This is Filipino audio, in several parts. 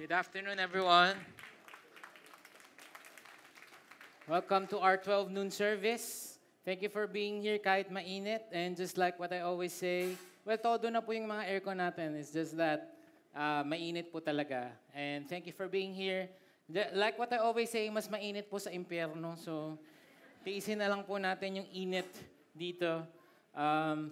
Good afternoon, everyone. Welcome to our 12 noon service. Thank you for being here kahit mainit. And just like what I always say, well, todo na po yung mga aircon natin. It's just that mainit po talaga. And thank you for being here. Like what I always say, mas mainit po sa impyerno. So, tiisin na lang po natin yung init dito.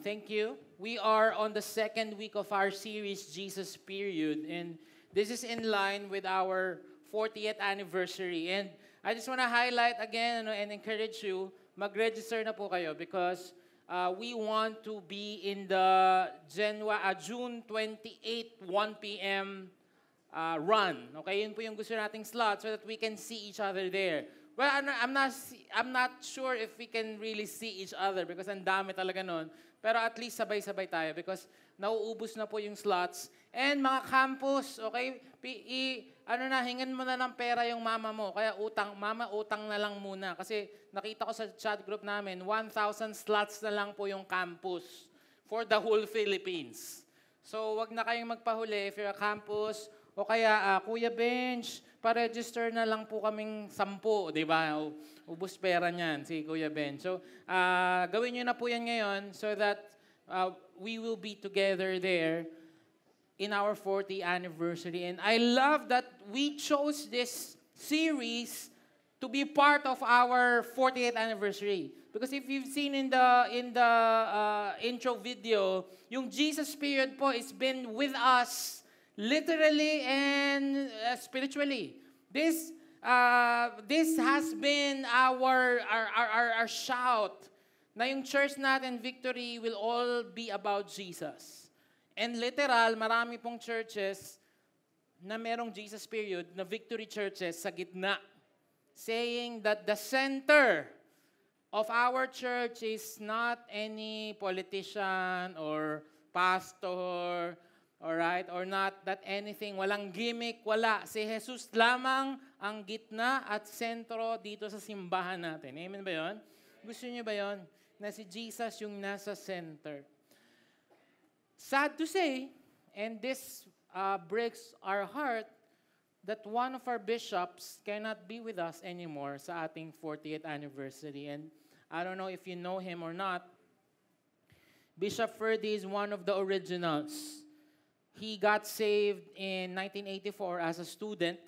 Thank you. We are on the second week of our series, Jesus Period. And this is in line with our 40th anniversary. And I just want to highlight again and encourage you, mag-register na po kayo because we want to be in the June 28, 1 p.m. Run. Okay, yun po yung gusto nating slot so that we can see each other there. Well, I'm not sure if we can really see each other because ang dami talaga nun. Pero at least sabay-sabay tayo because nauubos na po yung slots. And mga campus, okay, hingan mo na ng pera yung mama mo. Kaya mama, utang na lang muna. Kasi nakita ko sa chat group namin, 1,000 slots na lang po yung campus for the whole Philippines. So, wag na kayong magpahuli if you're a campus. O kaya, Kuya Bench, pa-register na lang po kaming 10, di ba? Ubus pera niyan, si Kuya Bench. So, gawin nyo na po yan ngayon so that we will be together there in our 40th anniversary. And I love that we chose this series to be part of our 40th anniversary. Because if you've seen in the intro video, yung Jesus period po has been with us literally and spiritually. This has been our shout na yung church natin, Victory, will all be about Jesus. And literal, marami pong churches na merong Jesus period, na Victory churches sa gitna. Saying that the center of our church is not any politician or pastor, alright, or not that anything, walang gimmick, wala. Si Jesus lamang ang gitna at sentro dito sa simbahan natin. Amen ba yun? Gusto niyo ba yun? Na si Jesus yung nasa center. Sad to say, and this breaks our heart, that one of our bishops cannot be with us anymore sa ating 40th anniversary. And I don't know if you know him or not. Bishop Ferdy is one of the originals. He got saved in 1984 as a student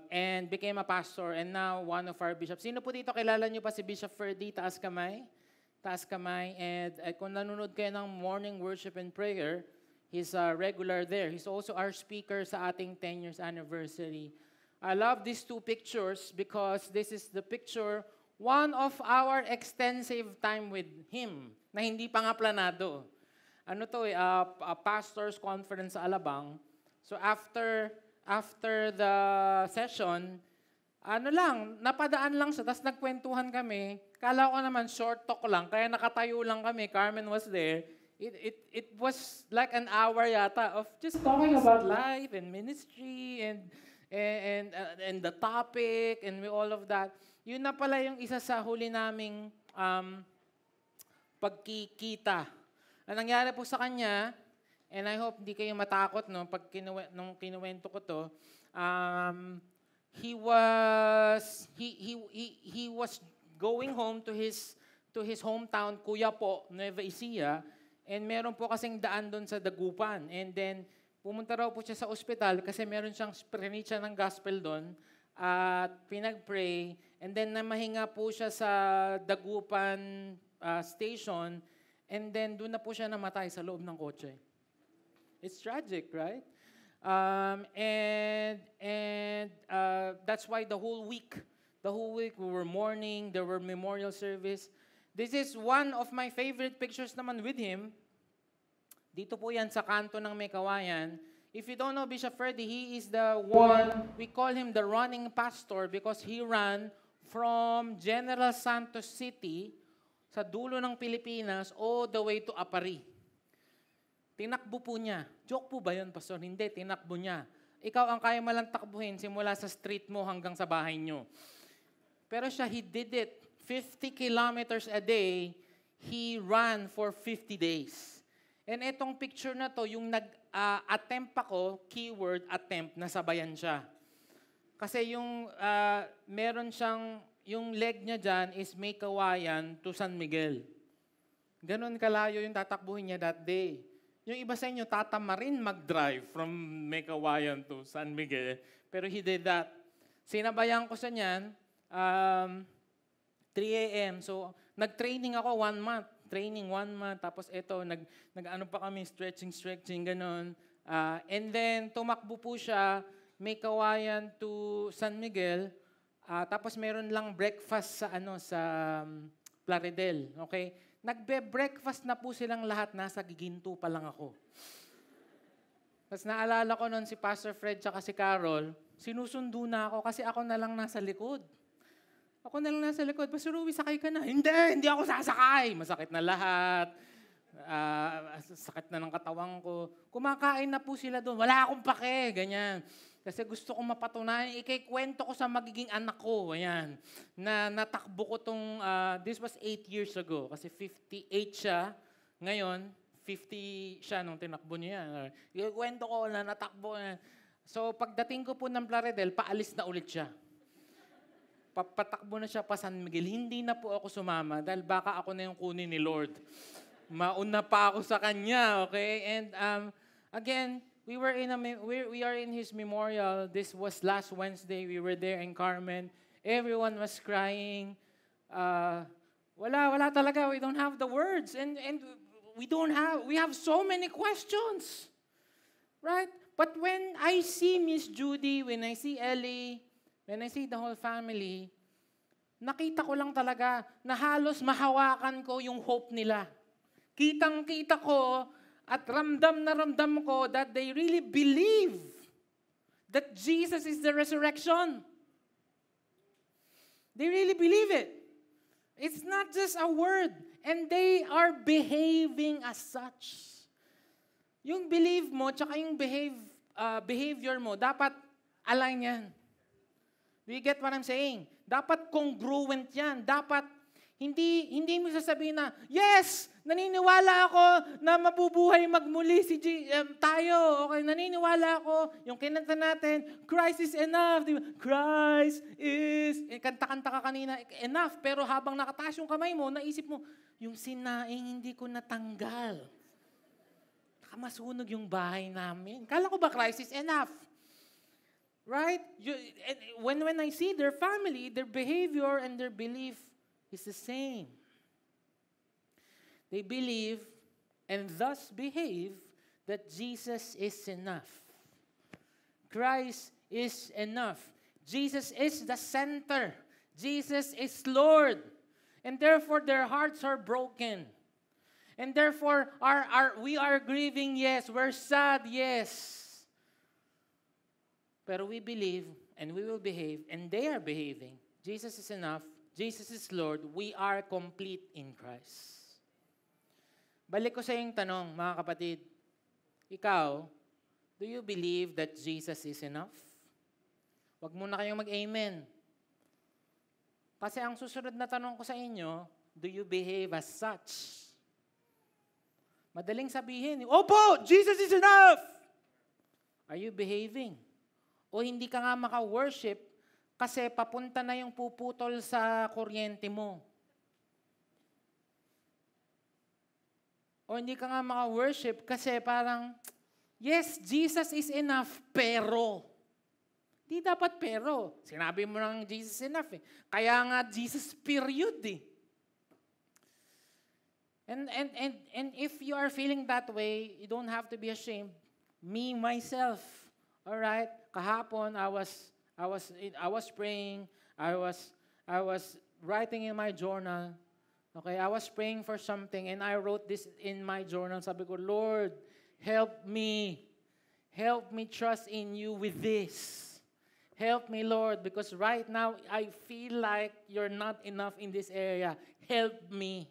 and became a pastor and now one of our bishops. Sino po dito kilala niyo pa si Bishop Ferdy? Taas kamay. Taas kamay. And kung nanonood kayo ng morning worship and prayer, he's regular there. He's also our speaker sa ating 10 years anniversary. I love these two pictures because this is the picture, one of our extensive time with him na hindi pa nga planado. Ano to a pastor's conference sa Alabang. So after the session, napadaan lang siya, tapos nagkwentuhan kami. Kala ko naman short talk lang, kaya nakatayo lang kami. Carmen was there. It was like an hour yata of just talking about life and ministry and the topic and all of that. Yun na pala yung isa sa huli naming pagkikita. Ang nangyari po sa kanya, and I hope hindi kayo matakot pag nung kinuwento ko to, he was going home to his hometown, Cuyapo, Nueva Ecija, and meron po kasing daan doon sa Dagupan. And then, pumunta raw po siya sa ospital kasi meron siyang preach ng gospel doon at pinag-pray. And then, namahinga po siya sa Dagupan station. And then, doon na po siya namatay sa loob ng kotse. It's tragic, right? That's why the whole week we were mourning, there were memorial service. This is one of my favorite pictures naman with him. Dito po yan sa kanto ng May Kawayan. If you don't know Bishop Ferdy, he is the one, we call him the running pastor because he ran from General Santos City sa dulo ng Pilipinas all the way to Apari. Tinakbo po niya. Joke po ba yun, Pastor? Hindi, tinakbo niya. Ikaw ang kaya malang takbuhin simula sa street mo hanggang sa bahay niyo. Pero siya, he did it. 50 kilometers a day, he ran for 50 days. And itong picture na to, yung attempt ako, keyword attempt, nasabayan siya. Kasi meron siyang, yung leg niya dyan is May Kawayan to San Miguel. Ganon kalayo yung tatakbuhin niya that day. Yung iba sa inyo, tatamarin mag-drive from May Kawayan to San Miguel. Pero he did that. Sinabayan ko sa niyan, 3 a.m. So, nag-training ako 1 month. Training 1 month. Tapos ito, nag-ano pa kami, stretching, ganon. And then, tumakbo po siya, May Kawayan to San Miguel. Tapos meron lang breakfast sa Plaridel. Okay? Nagbe-breakfast na po silang lahat. Nasa Giginto pa lang ako. Tapos naalala ko noon si Pastor Fred tsaka si Carol, sinusundo na ako kasi ako na lang nasa likod. Ako na lang nasa likod. Pastor Ruby, sakay ka na. Hindi ako sasakay. Masakit na lahat. Sakit na ng katawan ko. Kumakain na po sila doon. Wala akong pake. Ganyan. Kasi gusto kong mapatunayan, ikikwento ko sa magiging anak ko, ayan, na natakbo ko this was 8 years ago, kasi 58 siya, ngayon, 50 siya nung tinakbo niya. Ikikwento ko na natakbo. So, pagdating ko po ng Plaridel, paalis na ulit siya. Patakbo na siya pa San Miguel. Hindi na po ako sumama dahil baka ako na yung kunin ni Lord. Mauna pa ako sa kanya, okay? And again, we are in his memorial. This was last Wednesday. We were there in Carmen. Everyone was crying. Wala talaga. We don't have the words. And we have so many questions. Right? But when I see Miss Judy, when I see Ellie, when I see the whole family, nakita ko lang talaga na halos mahawakan ko yung hope nila. Kitang-kita ko at ramdam na ramdam ko that they really believe that Jesus is the resurrection. They really believe it. It's not just a word. And they are behaving as such. Yung believe mo, tsaka yung behavior mo, dapat align yan. Do you get what I'm saying? Dapat congruent yan. Dapat hindi mo sasabihin na, yes, naniniwala ako na mabubuhay magmuli tayo. Okay, naniniwala ako. Yung kinanta natin, Christ is enough. Diba? Christ is, kanta-kanta ka kanina, enough. Pero habang nakataas yung kamay mo, naisip mo, yung sinaing hindi ko natanggal. Masunog yung bahay namin. Kala ko ba Christ is enough? Right? When I see their family, their behavior and their belief is the same. They believe and thus behave that Jesus is enough. Christ is enough. Jesus is the center. Jesus is Lord. And therefore, their hearts are broken. And therefore, we are grieving, yes. We're sad, yes. Pero we believe and we will behave and they are behaving. Jesus is enough. Jesus is Lord. We are complete in Christ. Balik ko sa iyong tanong, mga kapatid. Ikaw, do you believe that Jesus is enough? Huwag muna kayong mag-amen. Kasi ang susunod na tanong ko sa inyo, do you behave as such? Madaling sabihin, opo, Jesus is enough! Are you behaving? O hindi ka nga maka-worship kasi papunta na yung puputol sa kuryente mo. O hindi ka nga maka-worship kasi parang, yes, Jesus is enough, pero. Di dapat pero. Sinabi mo lang Jesus is enough eh. Kaya nga Jesus period eh. And if you are feeling that way, you don't have to be ashamed. Me, myself, all right? Kahapon, I was praying. I was writing in my journal. Okay, I was praying for something and I wrote this in my journal. Sabi ko, Lord, help me. Help me trust in you with this. Help me, Lord, because right now I feel like you're not enough in this area. Help me.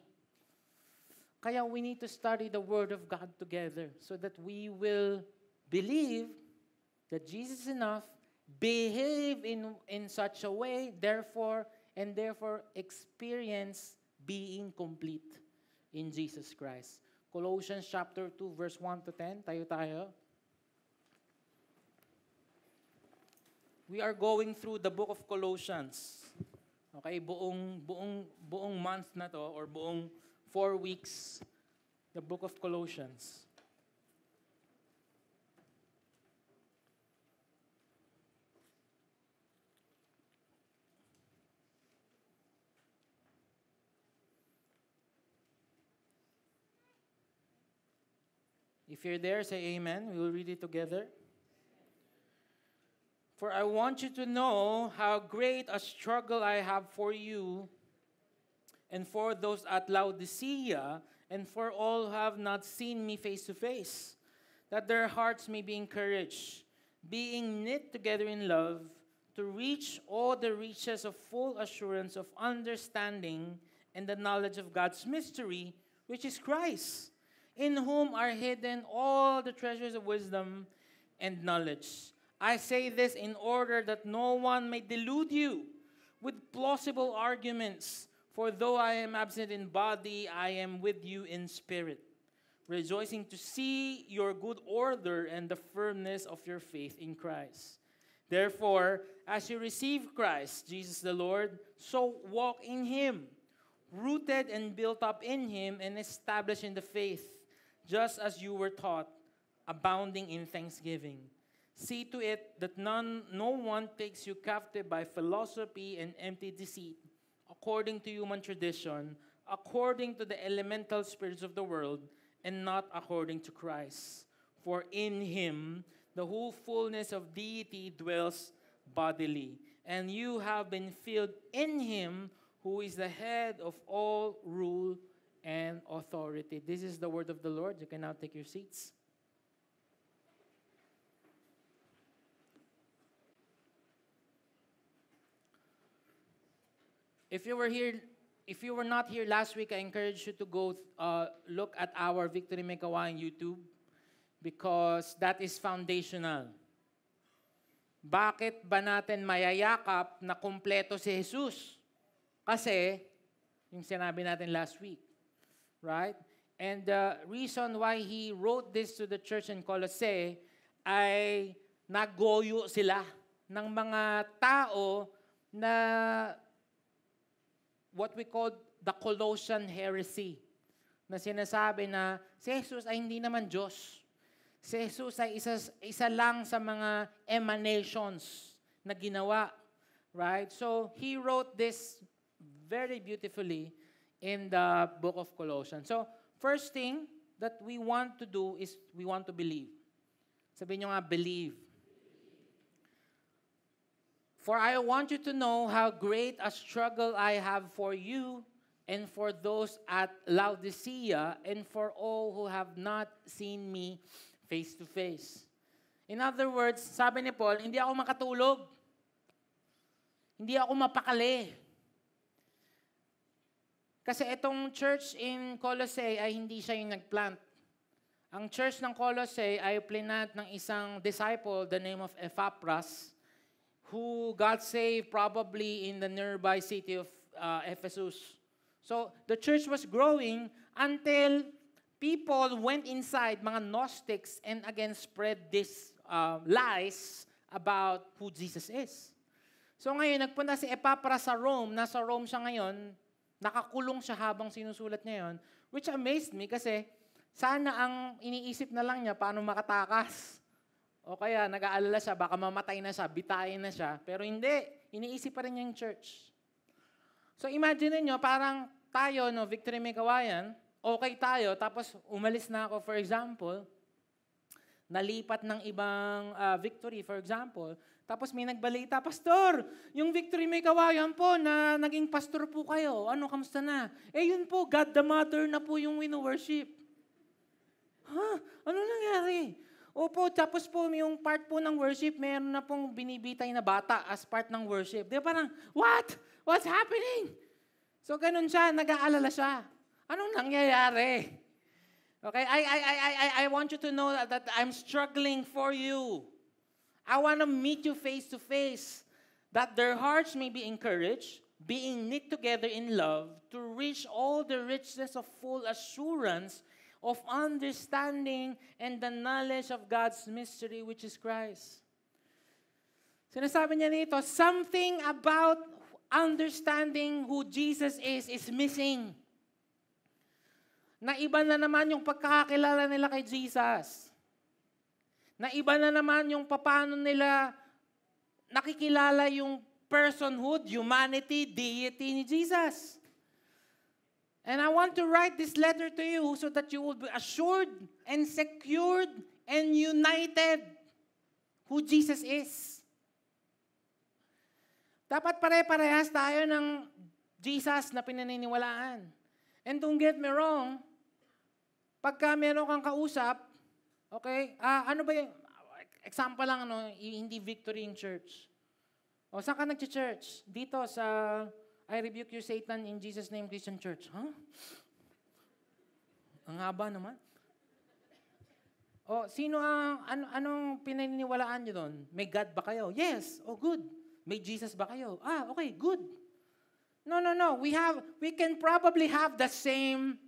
Kaya we need to study the Word of God together so that we will believe that Jesus is enough, behave in such a way, therefore experience being complete in Jesus Christ. Colossians chapter 2, verse 1 to 10. Tayo. we are going through the book of Colossians. Okay, buong month na to or buong 4 weeks, the book of Colossians. If you're there, say amen. We will read it together. For I want you to know how great a struggle I have for you and for those at Laodicea and for all who have not seen me face to face, that their hearts may be encouraged, being knit together in love, to reach all the riches of full assurance of understanding and the knowledge of God's mystery, which is Christ, in whom are hidden all the treasures of wisdom and knowledge. I say this in order that no one may delude you with plausible arguments, for though I am absent in body, I am with you in spirit, rejoicing to see your good order and the firmness of your faith in Christ. Therefore, as you receive Christ, Jesus the Lord, so walk in Him, rooted and built up in Him and established in the faith, just as you were taught, abounding in thanksgiving. See to it that no one takes you captive by philosophy and empty deceit, according to human tradition, according to the elemental spirits of the world, and not according to Christ. For in Him the whole fullness of deity dwells bodily, and you have been filled in Him, who is the head of all rule and authority. This is the word of the Lord. You can now take your seats. If you were not here last week, I encourage you to go look at our Victory May Kawayan YouTube because that is foundational. Bakit ba natin mayayakap na kumpleto si Jesus? Kasi, yung sinabi natin last week, right? And the reason why he wrote this to the church in Colossae ay nagoyo sila ng mga tao na what we call the Colossian heresy, na sinasabi na si Jesus ay hindi naman Diyos. Si Jesus ay isa lang sa mga emanations na ginawa. Right? So, he wrote this very beautifully in the book of Colossians. So, first thing that we want to do is we want to believe. Sabihin nyo nga, believe. For I want you to know how great a struggle I have for you and for those at Laodicea and for all who have not seen me face to face. In other words, sabi ni Paul, hindi ako makatulog. Hindi ako mapakali. Kasi itong church in Colossae ay hindi siya yung nagplant. Ang church ng Colossae ay plinant ng isang disciple, the name of Epaphras, who got saved probably in the nearby city of Ephesus. So, the church was growing until people went inside, mga Gnostics, and again spread these lies about who Jesus is. So ngayon, nagpunta si Epaphras sa Rome. Nasa Rome siya ngayon. Nakakulong siya habang sinusulat niya yun. Which amazed me kasi sana ang iniisip na lang niya paano makatakas. O kaya nag-aalala siya, baka mamatay na siya, bitayin na siya. Pero hindi, iniisip pa rin niya yung church. So imagine niyo parang tayo, no, Victory May Kawayan, okay tayo, tapos umalis na ako, for example, nalipat ng ibang Victory, for example, tapos may nagbalita, Pastor, yung Victory May Kawayan po na naging pastor po kayo. Ano, kamusta na? Eh yun po, God the Mother na po yung wino-worship. Ano nangyari? Opo, tapos po yung part po ng worship, meron na pong binibitay na bata as part ng worship. Di ba parang, what? What's happening? So ganun siya, nag-aalala siya. Anong nangyayari? Okay, I want you to know that I'm struggling for you. I want to meet you face to face, that their hearts may be encouraged, being knit together in love, to reach all the richness of full assurance of understanding and the knowledge of God's mystery, which is Christ. Sinasabi niya dito, something about understanding who Jesus is missing. Na iba na naman yung pagkakakilala nila kay Jesus. Na iba na naman yung paano nila nakikilala yung personhood, humanity, deity ni Jesus. And I want to write this letter to you so that you will be assured and secured and united who Jesus is. Dapat pare-parehas tayo ng Jesus na pinaniniwalaan. And don't get me wrong, pagka meron kang kausap, okay, ano ba yung, example lang, hindi Victory in Church. O, saan ka nag-church? Dito sa I Rebuke You Satan in Jesus' Name Christian Church. Huh? Ang haba naman. O, sino anong pinaniniwalaan nyo doon? May God ba kayo? Yes. Oh, good. May Jesus ba kayo? Okay, good. No. We can probably have the same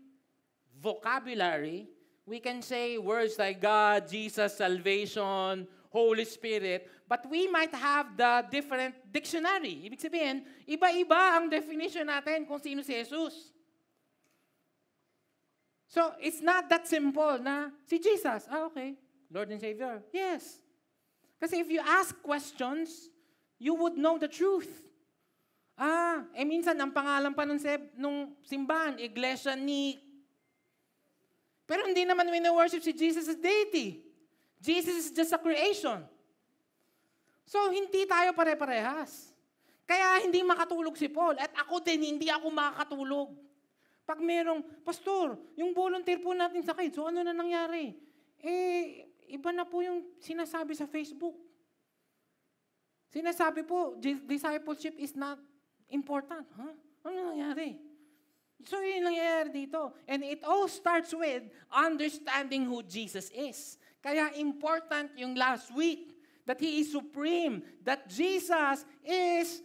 vocabulary. We can say words like God, Jesus, salvation, Holy Spirit, but we might have the different dictionary. Ibig sabihin, iba-iba ang definition natin kung sino si Jesus. So, it's not that simple na si Jesus. Okay, Lord and Savior. Yes. Kasi if you ask questions, you would know the truth. Minsan, ang pangalan pa nung simbahan, Iglesia ni... Pero hindi naman wino-worship si Jesus as deity. Jesus is just a creation. So, hindi tayo pare-parehas. Kaya hindi makatulog si Paul. At ako din, hindi ako makakatulog. Pag merong, Pastor, yung volunteer po natin sa kids, so ano na nangyari? Iba na po yung sinasabi sa Facebook. Sinasabi po, discipleship is not important. Huh? Ano nangyari? So yun nangyayari dito. And it all starts with understanding who Jesus is. Kaya important yung last week that He is supreme, that Jesus is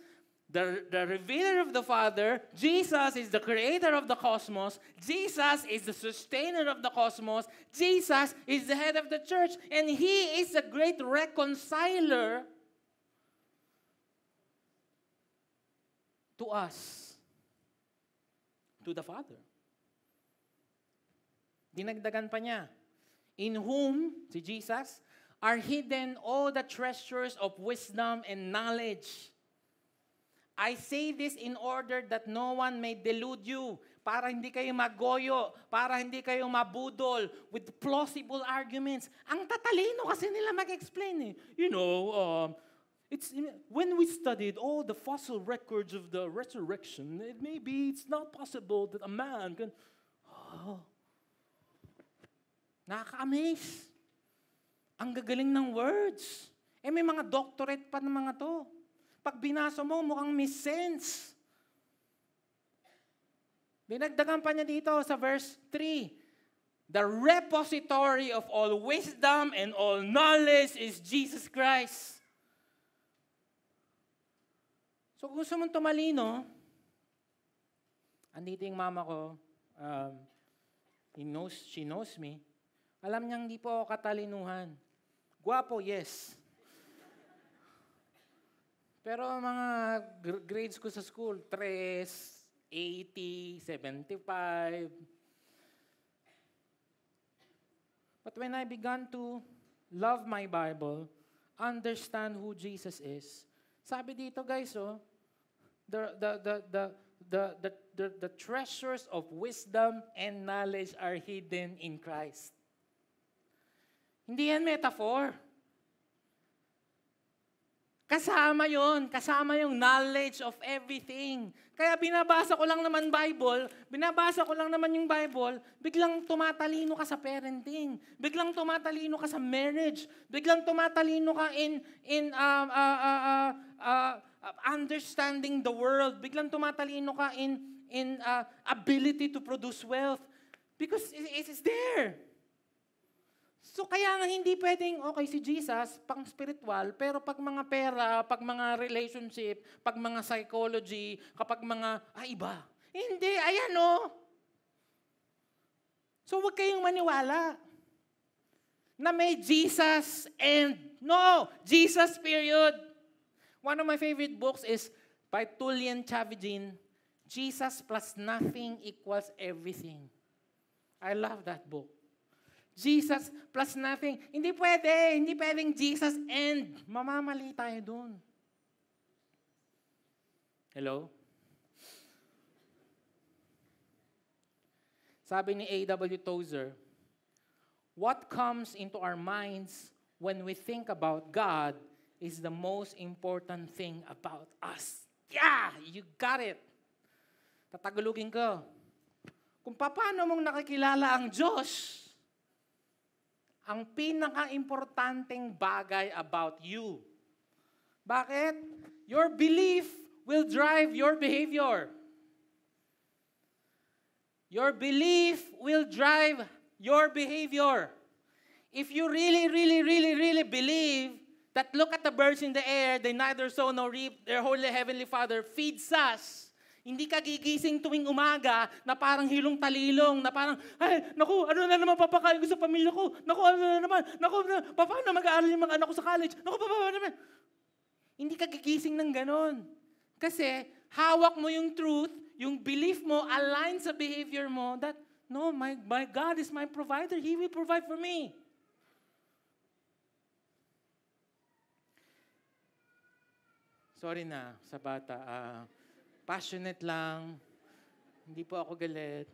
the revealer of the Father, Jesus is the creator of the cosmos, Jesus is the sustainer of the cosmos, Jesus is the head of the church, and He is a great reconciler to us, to the Father. Dinagdagan pa niya, in whom, si Jesus, are hidden all the treasures of wisdom and knowledge. I say this in order that no one may delude you, para hindi kayo magoyo, para hindi kayo mabudol with plausible arguments. Ang tatalino kasi nila mag-explain it's when we studied all the fossil records of the resurrection, maybe it's not possible that a man can... Nakaka-amaze. Ang gagaling ng words. May mga doctorate pa ng mga to. Pag binasa mo, mukhang may sense. Dinagdagan pa niya dito sa verse 3. The repository of all wisdom and all knowledge is Jesus Christ. So kung gusto mong tumalino, andito yung mama ko, she knows me. Alam niyang hindi po ako katalinuhan. Guwapo, yes. Pero mga grades ko sa school, 3, 80, 75. But when I began to love my Bible, understand who Jesus is, sabi dito guys, the treasures of wisdom and knowledge are hidden in Christ. Hindi yan metaphor. Kasama yung knowledge of everything. Kaya binabasa ko lang naman yung Bible, biglang tumatalino ka sa parenting, biglang tumatalino ka sa marriage, biglang tumatalino ka in understanding the world, biglang tumatalino ka in ability to produce wealth. Because it's there. So kaya nga hindi pwedeng, okay, si Jesus, pang spiritual, pero pag mga pera, pag mga relationship, pag mga psychology, kapag mga, iba. Hindi, ayan So huwag kayong maniwala na may Jesus and, no, Jesus period. One of my favorite books is by Tullian Tchividjian, Jesus plus nothing equals everything. I love that book. Jesus plus nothing. Hindi pwedeng Jesus and mamamali tayo dun. Hello? Sabi ni A.W. Tozer, what comes into our minds when we think about God is the most important thing about us. Yeah, you got it. Tatagalugin ko. Kung paano mong nakikilala ang Diyos, ang pinaka-importanting bagay about you. Bakit? Your belief will drive your behavior. Your belief will drive your behavior. If you really believe that look at the birds in the air, they neither sow nor reap, their holy heavenly Father feeds us. Hindi ka gigising tuwing umaga na parang hilong talilong, na parang, ay, naku, ano na naman papakain ko sa pamilya ko? Naku, ano na naman? Naku, paano mag-aaral yung mga anak ko sa college? Naku, paano naman? Hindi ka gigising ng ganon. Kasi, hawak mo yung truth, yung belief mo aligns sa behavior mo that, no, my God is my provider. He will provide for me. Sorry na sa bata. Passionate lang. Hindi po ako galit.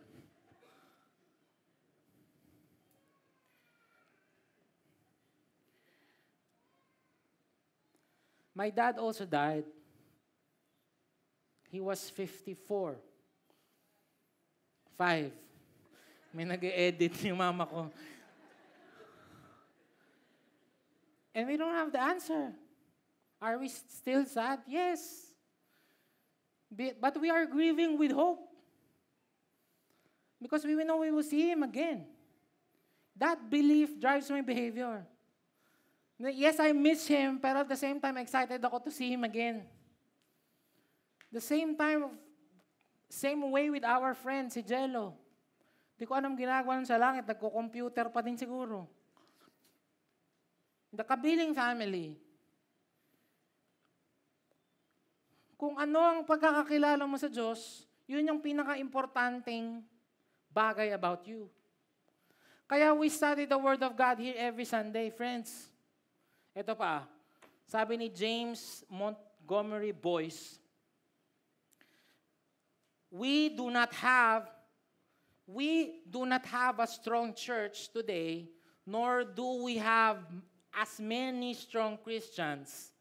My dad also died. He was 54. 5. May nag-e-edit yung mama ko. And we don't have the answer. Are we still sad? Yes. But we are grieving with hope. Because we know we will see Him again. That belief drives my behavior. Yes, I miss Him, pero at the same time, excited ako to see Him again. The same way with our friend, si Jello. Di ko alam ginagawa nun sa langit, nagko-computer pa din siguro. The Kabiling family. Kung ano ang pagkakakilala mo sa Diyos, yun yung pinaka-importanting bagay about you. Kaya we study the Word of God here every Sunday, friends. Ito pa, sabi ni James Montgomery Boyce, we do not have a strong church today, nor do we have as many strong Christians.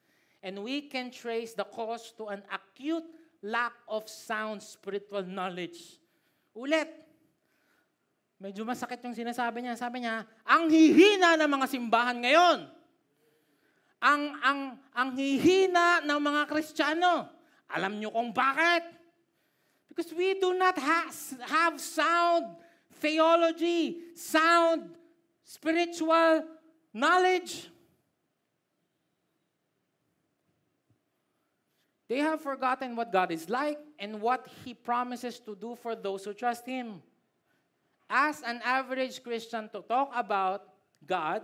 And we can trace the cause to an acute lack of sound spiritual knowledge. Ulit, medyo masakit yung sinasabi niya. Sabi niya, ang hihina ng mga simbahan ngayon. Ang hihina ng mga Kristiyano. Alam niyo kung bakit? Because we do not have sound theology, sound spiritual knowledge. They have forgotten what God is like and what He promises to do for those who trust Him. As an average Christian to talk about God,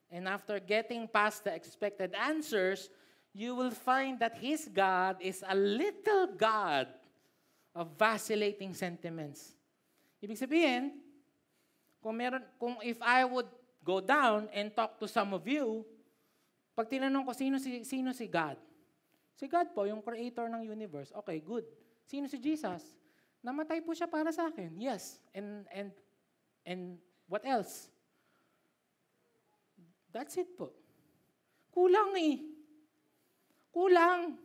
and after getting past the expected answers, you will find that His God is a little God of vacillating sentiments. Ibig sabihin, kung if I would go down and talk to some of you, pag tinanong ko sino si God? Si God po, yung creator ng universe. Okay, good. Sino si Jesus? Namatay po siya para sa akin. Yes. And what else? That's it po. Kulang eh. Kulang.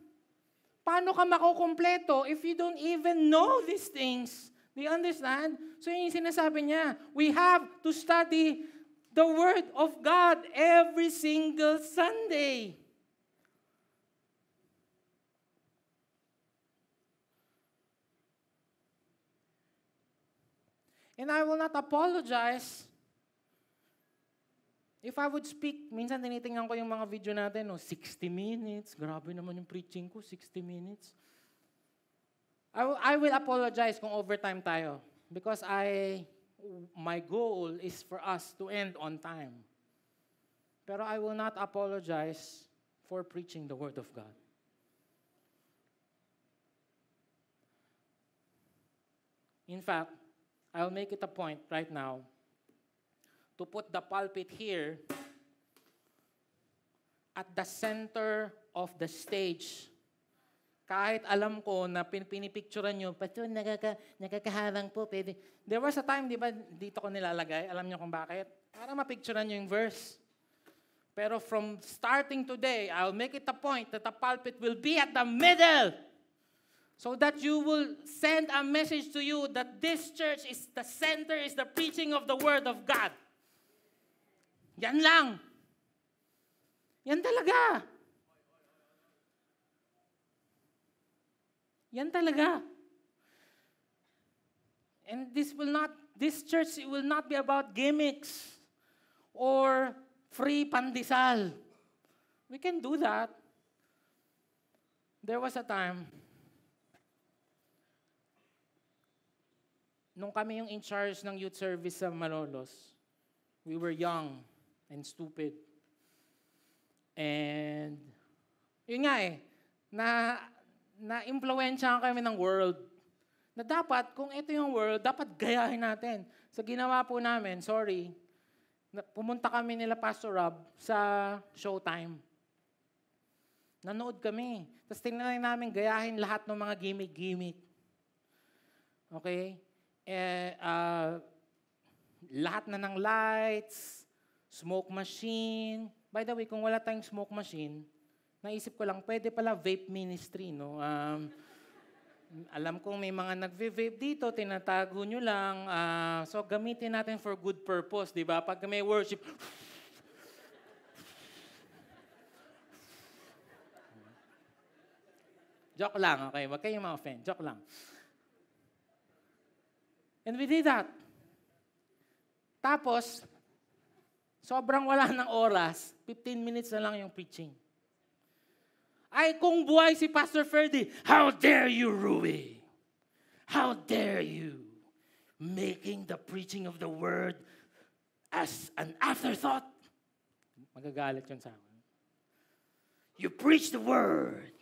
Paano ka makukumpleto if you don't even know these things? Do you understand? So yun yung sinasabi niya. We have to study the Word of God every single Sunday. And I will not apologize if I would speak. Minsan tinitingnan ko yung mga video natin, 60 minutes. Grabe naman yung preaching ko, 60 minutes. I will apologize kung overtime tayo. Because my goal is for us to end on time. Pero I will not apologize for preaching the Word of God. In fact, I'll make it a point right now to put the pulpit here at the center of the stage. Kahit alam ko na pinipicturean nyo, Pastor, nakakaharang po. Pwede. There was a time, di ba, dito ko nilalagay. Alam nyo kung bakit? Para mapicturean nyo yung verse. Pero from starting today, I'll make it a point that the pulpit will be at the middle. So that you will send a message to you that this church is the center, is the preaching of the Word of God. Yan lang. Yan talaga. Yan talaga. And this church will not be about gimmicks or free pandesal. We can do that. There was a time, nung kami yung in charge ng youth service sa Malolos, we were young and stupid. And, yun nga na-impluwensyahan kami ng world. Na dapat, kung ito yung world, dapat gayahin natin. Sa ginawa po namin, pumunta kami nila Pastor Rob sa Showtime. Nanood kami. Tapos tingnan namin gayahin lahat ng mga gimmick-gimmick. Okay? Lahat na ng lights, smoke machine. By the way, kung wala tayong smoke machine, naisip ko lang, pwede pala vape ministry, no? Alam kong may mga nagve-vape dito, tinatago nyo lang. So, gamitin natin for good purpose, di ba? Pag may worship, joke lang, okay? Huwag kayong ma-offend. Joke lang. And we did that. Tapos, sobrang wala ng oras, 15 minutes na lang yung preaching. Ay, kung buhay si Pastor Ferdy, how dare you, Rui? How dare you making the preaching of the word as an afterthought? Magagalit yun sa akin. You preach the word.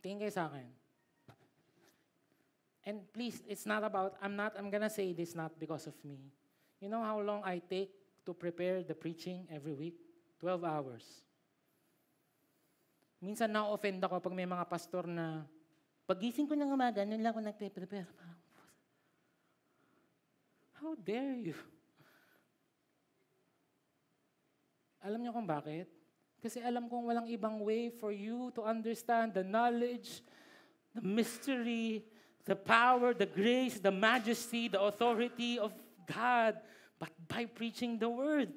Tingin kayo sa akin. And please, it's not about, I'm gonna say this not because of me. You know how long I take to prepare the preaching every week? 12 hours. Minsan na-offend ako pag may mga pastor na, pagising ko ng umaga, nun lang ako nagpe-prepare. How dare you? Alam niyo kung bakit? Kasi alam kong walang ibang way for you to understand the knowledge, the mystery, the power, the grace, the majesty, the authority of God, but by preaching the word.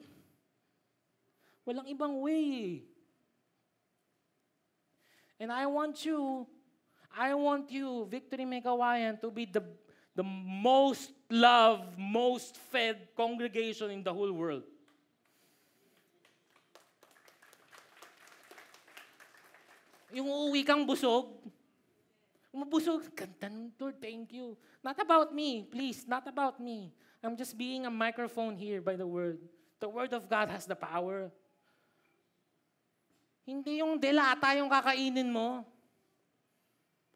Walang ibang way. And I want you, Victory Megawayan, to be the most loved, most fed congregation in the whole world. Yung uuwi kang busog, umubusog, ganda nun, Lord, thank you. Not about me, please, not about me. I'm just being a microphone here by the Word. The Word of God has the power. Hindi yung delata yung kakainin mo.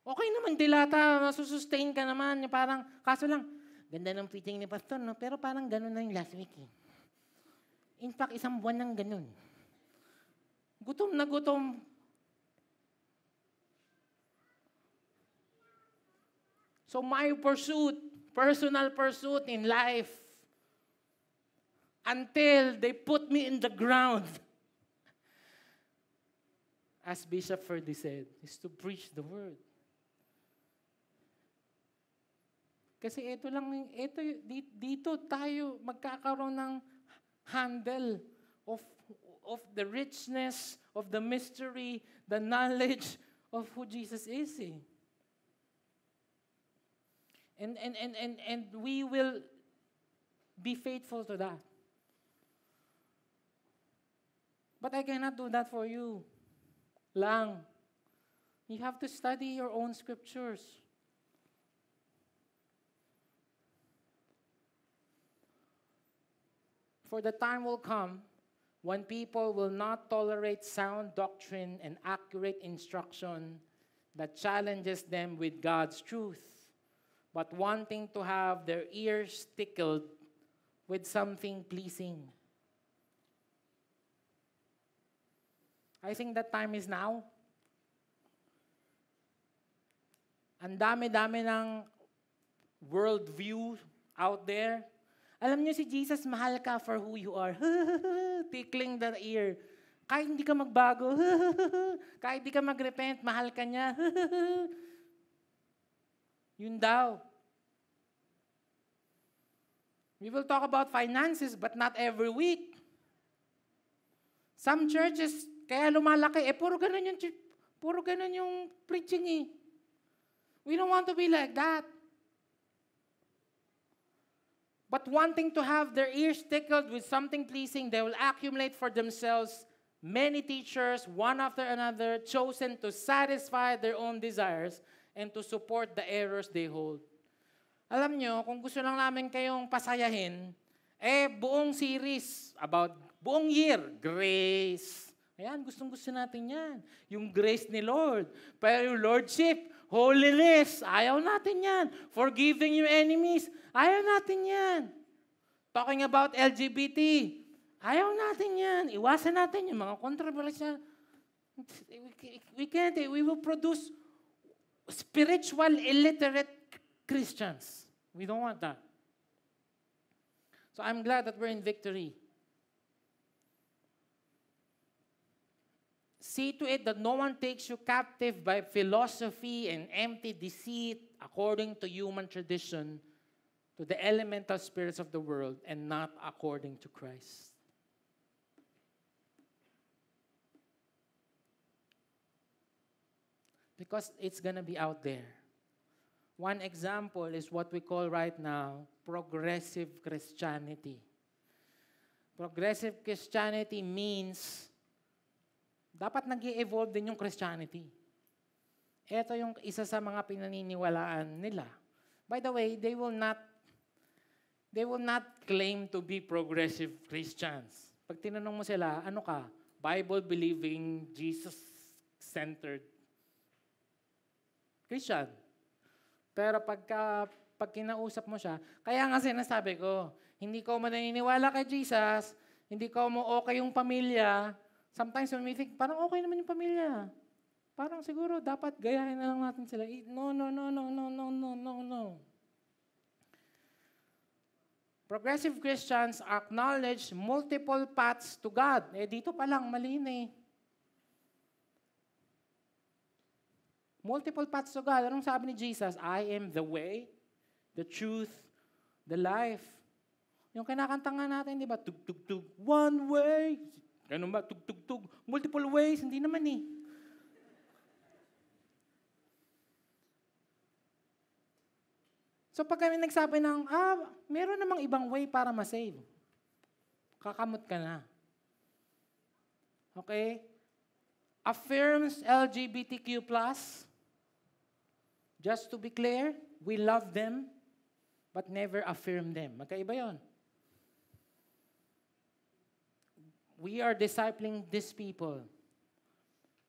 Okay naman, delata, masusustain ka naman. Parang, kaso lang, ganda ng preaching ni Pastor, no? Pero parang ganun na yung last week. Eh. In fact, isang buwan nang ganun. Gutom na gutom. So my pursuit, personal pursuit in life, until they put me in the ground, as Bishop Ferdy said, is to preach the word. Kasi dito tayo magkakaroon ng handle of the richness, of the mystery, the knowledge of who Jesus is. Eh. And we will be faithful to that. But I cannot do that for you. Lang. You have to study your own scriptures. For the time will come when people will not tolerate sound doctrine and accurate instruction that challenges them with God's truth, but wanting to have their ears tickled with something pleasing. I think that time is now. Ang dami-dami ng worldview out there. Alam niyo si Jesus, mahal ka for who you are. Tickling the ear. Kahit hindi ka magbago, kahit hindi ka mag-repent, mahal ka niya. Yun daw. We will talk about finances, but not every week. Some churches, kaya lumalaki, puro ganun yung preaching eh. We don't want to be like that. But wanting to have their ears tickled with something pleasing, they will accumulate for themselves many teachers, one after another, chosen to satisfy their own desires and to support the errors they hold. Alam nyo, kung gusto lang namin kayong pasayahin, buong series about buong year, grace. Ayan, gustong-gusto natin yan. Yung grace ni Lord. Pero yung Lordship, holiness, ayaw natin yan. Forgiving your enemies, ayaw natin yan. Talking about LGBT, ayaw natin yan. Iwasan natin yung mga kontrobersya. We will produce spiritual illiterate Christians. We don't want that. So I'm glad that we're in victory. See to it that no one takes you captive by philosophy and empty deceit according to human tradition, to the elemental spirits of the world, and not according to Christ. Because it's going to be out there. One example is what we call right now progressive Christianity. Progressive Christianity means dapat nag-i-evolve din yung Christianity. Ito yung isa sa mga pinaniniwalaan nila. By the way, they will not claim to be progressive Christians. Pag tinanong mo sila, ano ka? Bible-believing, Jesus-centered Christian. Pero pag kinausap mo siya, kaya nga sinasabi ko, hindi ko maniniwala kay Jesus, hindi ko mo okay yung pamilya. Sometimes when we think, parang okay naman yung pamilya. Parang siguro dapat gayahin na lang natin sila. No. Progressive Christians acknowledge multiple paths to God. Dito pa lang, mali na eh. Multiple paths to God. Anong sabi ni Jesus? I am the way, the truth, the life. Yung kinakanta nga natin, di ba? Tug, tug, tug, one way. Ganun ba? Tug, tug, tug. Multiple ways. Hindi naman eh. So pag kami nagsabi ng, meron namang ibang way para ma-save. Kakamot ka na. Okay? Affirms LGBTQ+. Just to be clear, we love them, but never affirm them. Magkaiba yon. We are discipling these people.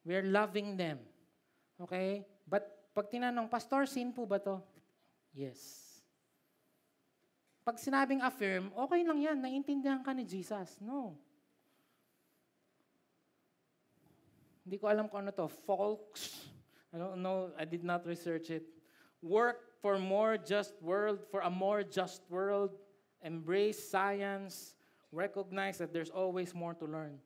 We are loving them. Okay? But pag tinanong, Pastor, sin po ba to? Yes. Pag sinabing affirm, okay lang yan. Naiintindihan ka ni Jesus. No. Hindi ko alam kung ano to. Folks. I don't know. I did not research it. Work for a more just world. Embrace science. Recognize that there's always more to learn.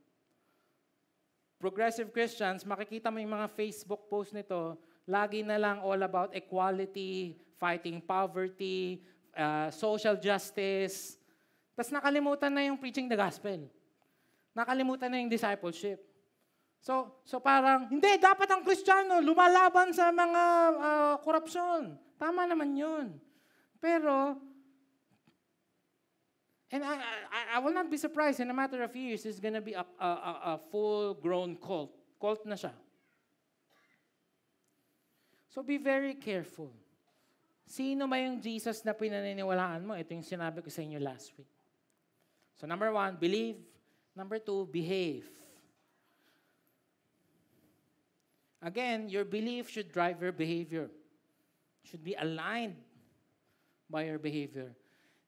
Progressive Christians, makikita mo yung mga Facebook post nito, lagi na lang all about equality, fighting poverty, social justice. Tapos nakalimutan na yung preaching the gospel. Nakalimutan na yung discipleship. So parang, hindi, dapat ang Kristiyano lumalaban sa mga korupsyon. Tama naman yun. Pero, and I will not be surprised in a matter of years, it's gonna be a full-grown cult. Cult na siya. So be very careful. Sino ba yung Jesus na pinaniniwalaan mo? Ito yung sinabi ko sa inyo last week. So number 1, believe Number 2, behave. Again, your belief should drive your behavior. Should be aligned by your behavior.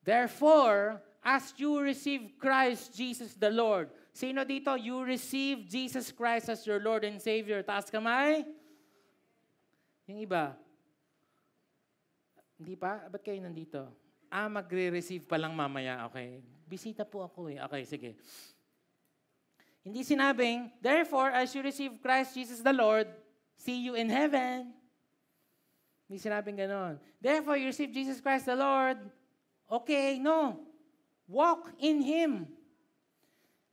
Therefore, as you receive Christ Jesus the Lord. Sino dito? You receive Jesus Christ as your Lord and Savior. Taas kamay. Yung iba. Hindi pa? Ba't kayo nandito? Magre-receive pa lang mamaya. Okay. Bisita po ako eh. Okay, sige. Hindi sinabing, therefore, as you receive Christ Jesus the Lord, see you in heaven. Hindi sinabing ganon. Therefore, you receive Jesus Christ the Lord. Okay, no. Walk in Him.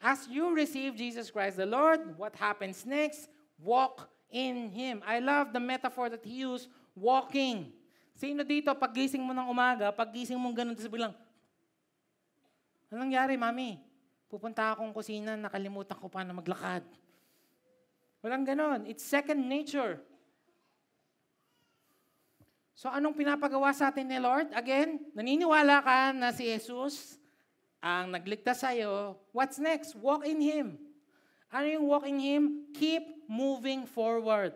As you receive Jesus Christ the Lord, what happens next? Walk in Him. I love the metaphor that He used, walking. Sino dito, paggising mo ng umaga, paggising mo ganun, tapos bilang, anong nangyari, mami? Pupunta akong kusina, nakalimutan ko pa na maglakad. Walang ganon. It's second nature. So anong pinapagawa sa atin ni Lord? Again, naniniwala ka na si Jesus ang nagligtas sa'yo. What's next? Walk in Him. Ano yung walk in Him? Keep moving forward.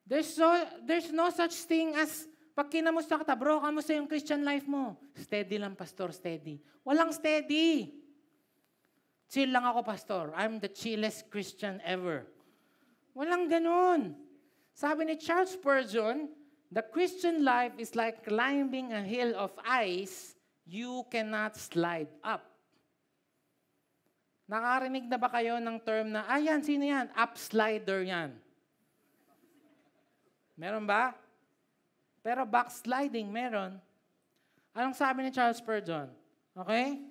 There's no such thing as pag kinamusta ka, bro, kamusta yung Christian life mo? Steady lang, pastor, steady. Walang steady. Chill lang ako, pastor. I'm the chillest Christian ever. Walang ganun. Sabi ni Charles Spurgeon, the Christian life is like climbing a hill of ice you cannot slide up. Nakarinig na ba kayo ng term na, yan, sino yan? Upslider yan. Meron ba? Pero backsliding, meron. Anong sabi ni Charles Spurgeon? Okay?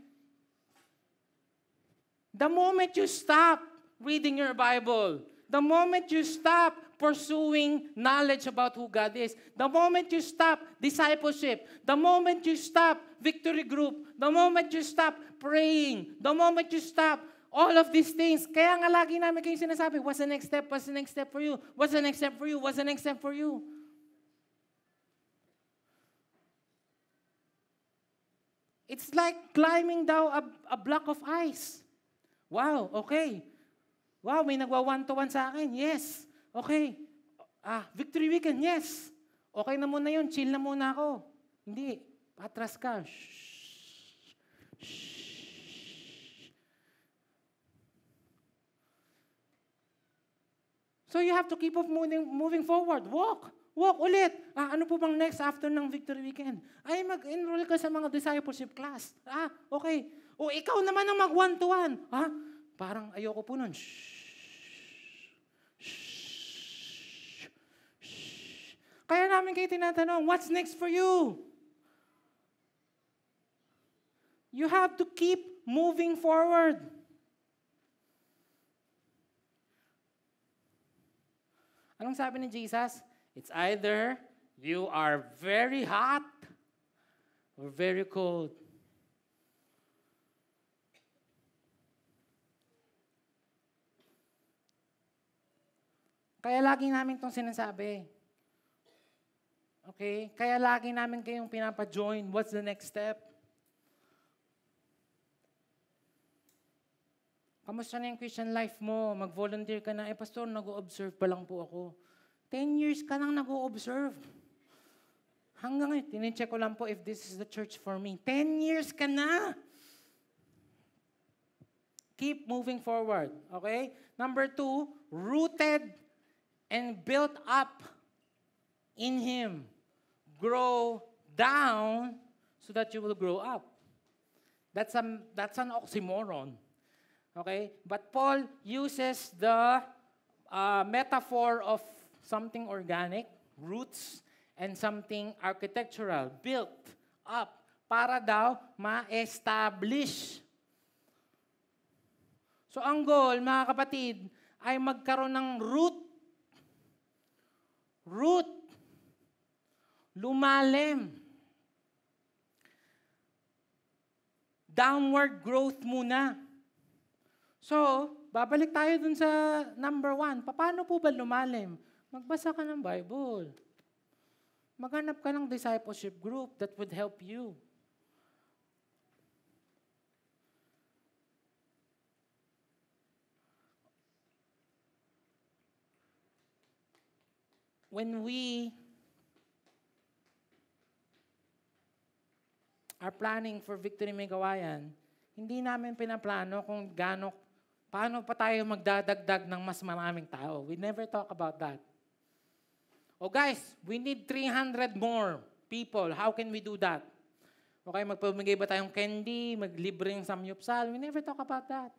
The moment you stop reading your Bible, the moment you stop pursuing knowledge about who God is, the moment you stop discipleship, the moment you stop victory group, the moment you stop praying, the moment you stop all of these things, kaya nga lagi namin kayo sinasabi, what's the next step? What's the next step for you? What's the next step for you? What's the next step for you? It's like climbing down a block of ice. Wow, okay. Wow, may nagwa-one-to-one sa akin. Yes. Okay. Victory weekend, yes. Okay na muna yun. Chill na muna ako. Hindi. Patras ka. Shh. Shh. So you have to keep on moving forward. Walk. Walk ulit. Ano po bang next after ng victory weekend? Ay, mag-enroll ka sa mga discipleship class. Okay. O ikaw naman ang mag-one-to-one. Parang ayoko po nun. Shh. Kaya namin kayo tinatanong, what's next for you? You have to keep moving forward. Anong sabi ni Jesus? It's either you are very hot or very cold. Kaya lagi namin itong sinasabi. Okay? Kaya lagi namin kayong pinapa-join. What's the next step? Kamusta na yung Christian life mo? Mag-volunteer ka na. Pastor, nag-o-observe pa lang po ako. 10 years ka nang nag-o-observe. Hanggang ngayon, tinicheck ko lang po if this is the church for me. 10 years ka na. Keep moving forward. Okay? Number 2, rooted and built up in Him. Grow down so that you will grow up. That's an oxymoron. Okay? But Paul uses the metaphor of something organic, roots, and something architectural, built up, para daw ma-establish. So ang goal, mga kapatid, ay magkaroon ng root. Lumalim. Downward growth muna. So, babalik tayo dun sa number 1. Paano po ba lumalim? Magbasa ka ng Bible. Maghanap ka ng discipleship group that would help you. when we are planning for Victory May Kawayan, hindi namin pinaplano kung paano pa tayo magdadagdag ng mas maraming tao. We never talk about that. Oh guys, we need 300 more people. How can we do that? Okay, magpamigay ba tayong candy, maglibreng samyupsal? We never talk about that.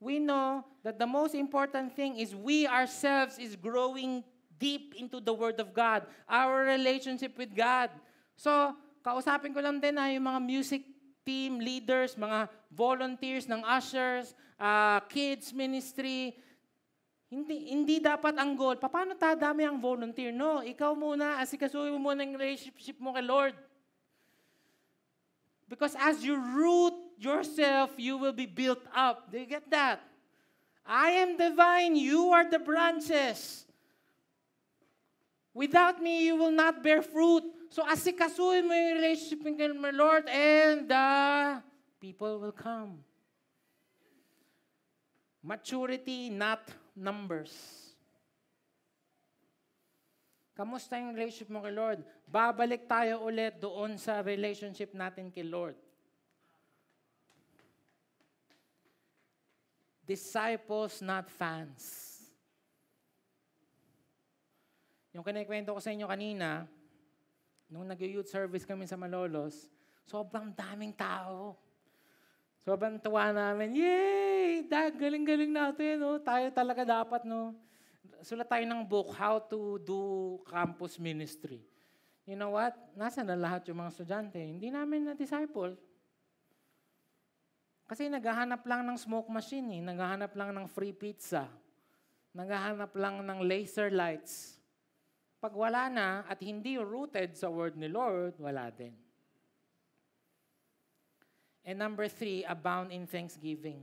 We know that the most important thing is we ourselves is growing deep into the Word of God, our relationship with God. So, kausapin ko lang din yung mga music team leaders, mga volunteers ng ushers, kids ministry. Hindi dapat ang goal, paano dadami ang volunteer? No, ikaw muna, asikasuhin mo muna yung relationship mo kay Lord. Because as you root yourself, you will be built up. Do you get that? I am the vine, you are the branches. Without me, you will not bear fruit. So asikasuhin mo yung relationship with my Lord and the people will come. Maturity, not numbers. Kamusta yung relationship mo kay Lord? Babalik tayo ulit doon sa relationship natin kay Lord. Disciples, not fans. Yung kinikwento ko sa inyo kanina, nung nag-youth service kami sa Malolos, sobrang daming tao. Sobrang tuwa namin. Yay! Galing-galing natin. No? Tayo talaga dapat, no? Sulat tayo ng book, How to Do Campus Ministry. You know what? Nasa na lahat yung mga estudyante? Hindi namin na-disciple. Kasi naghahanap lang ng smoke machine. Naghahanap lang ng free pizza. Naghahanap lang ng laser lights. Pag wala na at hindi rooted sa word ni Lord, wala din. And number 3, abound in thanksgiving.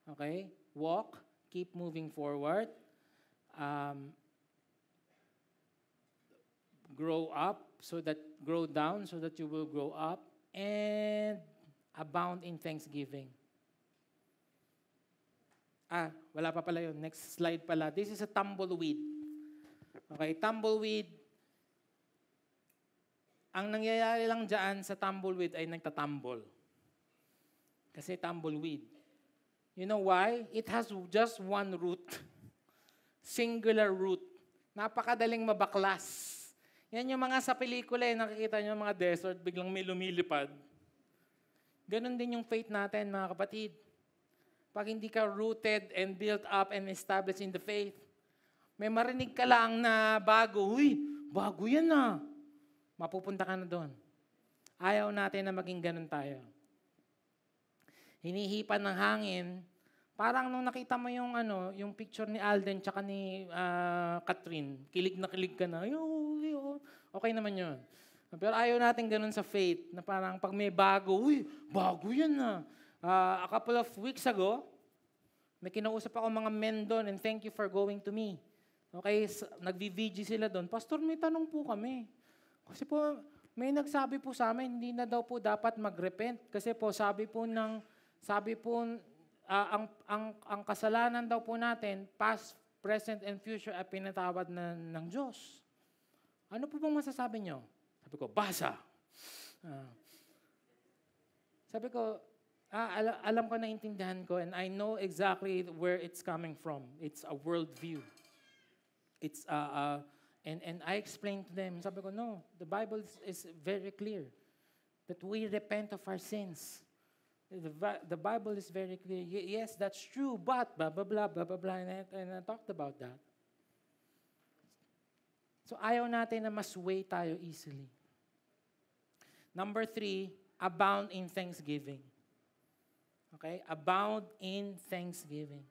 Okay? Walk, keep moving forward. Grow down so that you will grow up. And abound in thanksgiving. Wala pa pala yun. Next slide pala. This is a tumbleweed. Okay, tumbleweed. Ang nangyayari lang dyan sa tumbleweed ay nagtatumble. Kasi tumbleweed. You know why? It has just one root. Singular root. Napakadaling mabaklas. Yan yung mga sa pelikula, nakikita nyo mga desert, biglang may lumilipad. Ganon din yung faith natin, mga kapatid. Pag hindi ka rooted and built up and established in the faith, may marinig ka lang na bago, bago yan na. Mapupunta ka na doon. Ayaw natin na maging ganun tayo. Hinihipan ng hangin, parang nung nakita mo yung picture ni Alden tsaka ni Catherine, kilig na kilig ka na, okay naman yun. Pero ayaw natin ganun sa faith, na parang pag may bago, bago yan na. A couple of weeks ago, may kinausap ako mga men doon, and thank you for going to me. Okay, nag-VG sila doon. Pastor, may tanong po kami. Kasi po, may nagsabi po sa amin, hindi na daw po dapat mag-repent. Kasi po, sabi po ang kasalanan daw po natin, past, present, and future, ay pinatawad ng Diyos. Ano po bang masasabi nyo? Sabi ko, basa. Sabi ko, alam ko, naintindihan ko, and I know exactly where it's coming from. It's a worldview. It's and I explained to them, sabi ko, no, the Bible is very clear that we repent of our sins. The Bible is very clear. Yes, that's true, but blah, blah, blah, blah, blah, blah, and I talked about that. So ayaw natin na masway tayo easily. Number 3, abound in thanksgiving. Okay? Abound in thanksgiving.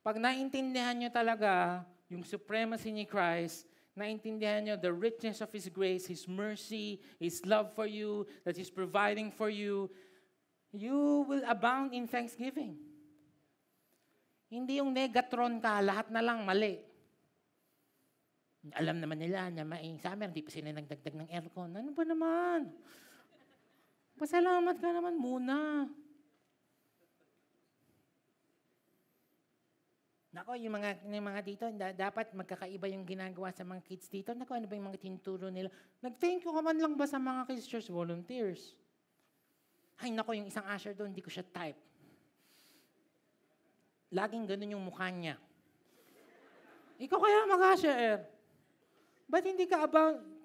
Pag naintindihan nyo talaga yung supremacy ni Christ, naintindihan nyo the richness of His grace, His mercy, His love for you, that He's providing for you, you will abound in thanksgiving. Hindi yung negatron ka, lahat na lang mali. Alam naman nila na summer, hindi pa sila nagdagdag ng aircon. Ano ba naman? Pasalamat ka naman muna. Nako, yung mga dito, dapat magkakaiba yung ginagawa sa mga kids dito. Nako, ano ba yung mga tinuturo nila? Nag-thank you ka man lang ba sa mga Kids Church volunteers? Ay, nako, yung isang usher doon, hindi ko siya type. Laging ganun yung mukha niya. Ikaw kaya mag-usher? Ba't hindi ka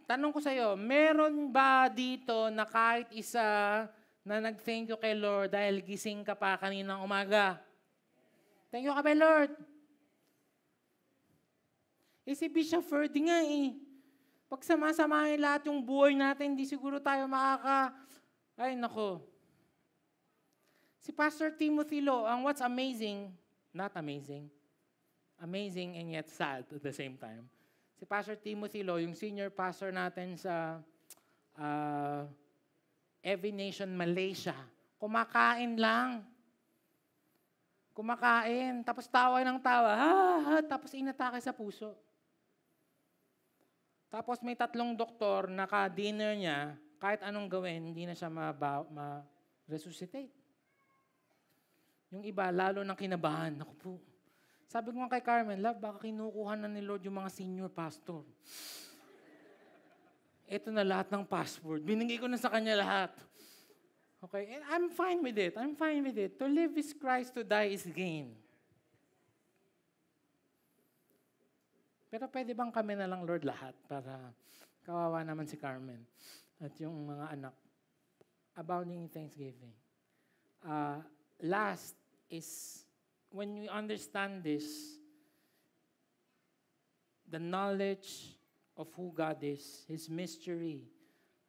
tanong ko sa'yo, meron ba dito na kahit isa na nag-thank you kay Lord dahil gising ka pa kaninang umaga? Thank you ka kay Lord. Si Bishop Ferdy nga pag sama-samahin lahat yung buhay natin, hindi siguro tayo Ay, nako. Si Pastor Timothy Lo, ang what's amazing, not amazing, amazing and yet sad at the same time. Si Pastor Timothy Lo, yung senior pastor natin sa Every Nation Malaysia, kumakain lang. Kumakain, tapos tawa ng tawa, tapos inatake sa puso. Tapos may 3 doktor, naka-dinner niya, kahit anong gawin, hindi na siya ma-resuscitate. Yung iba, lalo nang kinabahan. Naku po. Sabi ko nga kay Carmen, love, baka kinukuha na ni Lord yung mga senior pastor. Ito na lahat ng password. Binigay ko na sa kanya lahat. Okay? And I'm fine with it. I'm fine with it. To live is Christ, to die is gain. Pero pwede bang kami na lang, Lord, lahat para kawawa naman si Carmen at yung mga anak. Abounding in thanksgiving. Last is, when we understand this, the knowledge of who God is, His mystery,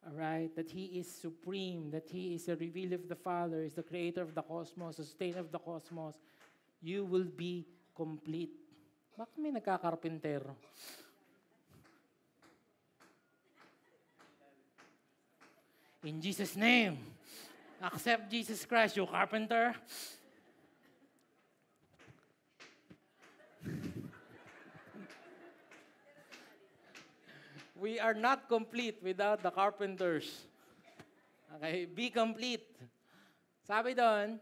all right, that He is supreme, that He is a revealer of the Father, is the creator of the cosmos, sustainer of the cosmos, you will be complete. Bakit may nagkakarpintero? In Jesus' name, accept Jesus Christ, you carpenter. We are not complete without the carpenters. Okay, be complete. Sabi doon,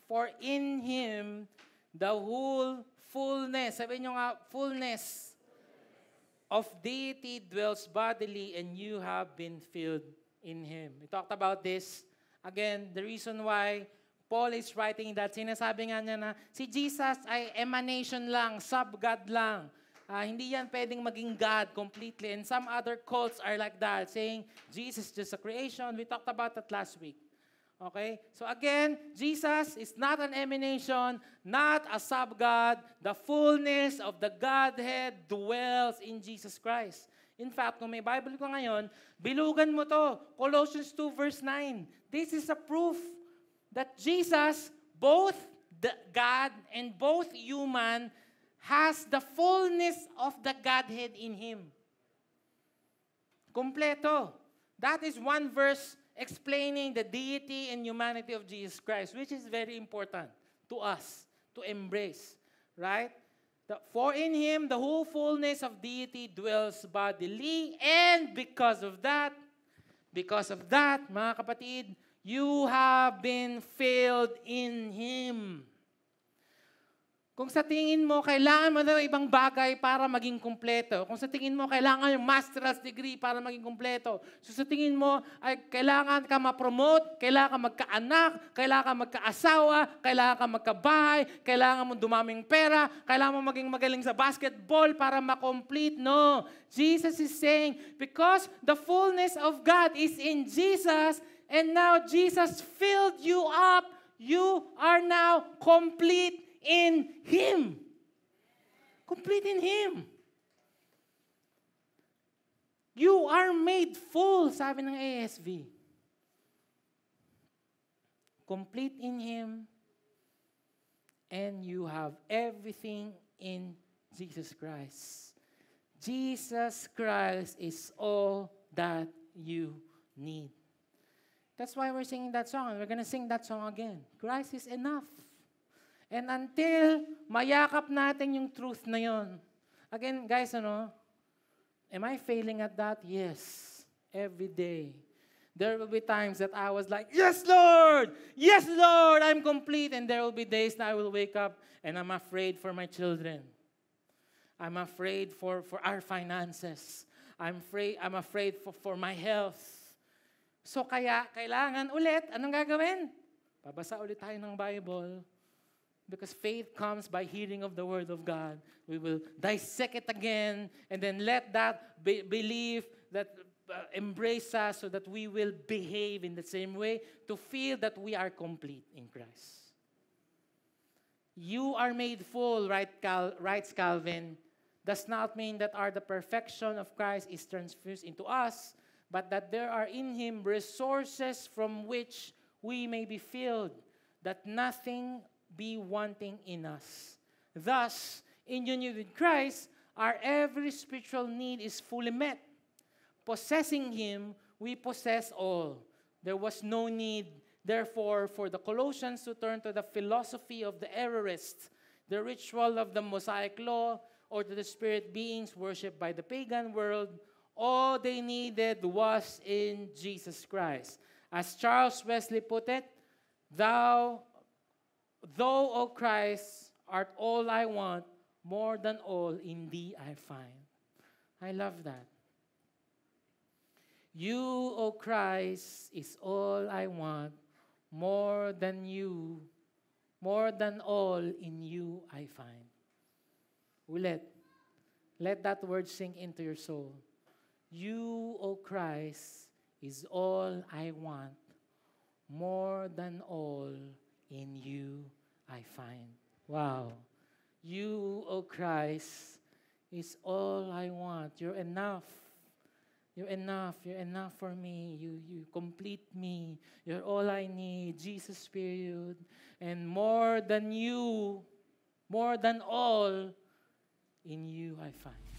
for in Him, the whole fullness, sabi nyo nga, fullness of deity dwells bodily, and you have been filled in Him. We talked about this. Again, the reason why Paul is writing that, sinasabi nga niya na si Jesus ay emanation lang, sub-God lang. Hindi yan pwedeng maging God completely. And some other cults are like that, saying Jesus is just a creation. We talked about that last week. Okay? So again, Jesus is not an emanation, not a sub-God. The fullness of the Godhead dwells in Jesus Christ. In fact, kung may Bible ko ngayon, bilugan mo to. Colossians 2 verse 9. This is a proof that Jesus, both the God and both human, has the fullness of the Godhead in Him. Kompleto. That is one verse explaining the deity and humanity of Jesus Christ, which is very important to us to embrace, right? For in Him, the whole fullness of deity dwells bodily, and because of that, mga kapatid, you have been filled in Him. Kung sa tingin mo, kailangan mo na ibang bagay para maging kumpleto. Kung sa tingin mo, kailangan yung master's degree para maging kumpleto. So sa tingin mo, ay kailangan ka ma-promote, kailangan ka magkaanak, kailangan ka magkaasawa, kailangan ka magkabahay, kailangan mo dumaming pera, kailangan mo maging magaling sa basketball para ma-complete. No. Jesus is saying, because the fullness of God is in Jesus, and now Jesus filled you up, you are now complete in Him. Complete in Him. You are made full, sabi ng ASV. Complete in Him, and you have everything in Jesus Christ. Jesus Christ is all that you need. That's why we're singing that song, and we're gonna sing that song again. Christ is enough. And until mayakap natin yung truth na yon. Again, guys, am I failing at that? Yes. Every day. There will be times that I was like, yes, Lord! Yes, Lord! I'm complete. And there will be days that I will wake up and I'm afraid for my children. I'm afraid for our finances. I'm afraid for my health. So kaya, kailangan ulit, anong gagawin? Babasa ulit tayo ng Bible. Because faith comes by hearing of the Word of God. We will dissect it again and then let that belief that embrace us so that we will behave in the same way to feel that we are complete in Christ. You are made full, writes Calvin, does not mean that the perfection of Christ is transfused into us, but that there are in Him resources from which we may be filled, that nothing be wanting in us. Thus, in union with Christ, our every spiritual need is fully met. Possessing Him, we possess all. There was no need, therefore, for the Colossians to turn to the philosophy of the errorists, the ritual of the Mosaic law, or to the spirit beings worshipped by the pagan world. All they needed was in Jesus Christ. As Charles Wesley put it, Thou, O Christ, art all I want, more than all in Thee I find. I love that. You, O Christ, is all I want, more than you, more than all in you I find. Ulit. Let that word sink into your soul. You, O Christ, is all I want, more than all in you I find. Wow. You, O Christ, is all I want. You're enough. You're enough. You're enough for me. You complete me. You're all I need. Jesus, period. And more than you, more than all, in you I find.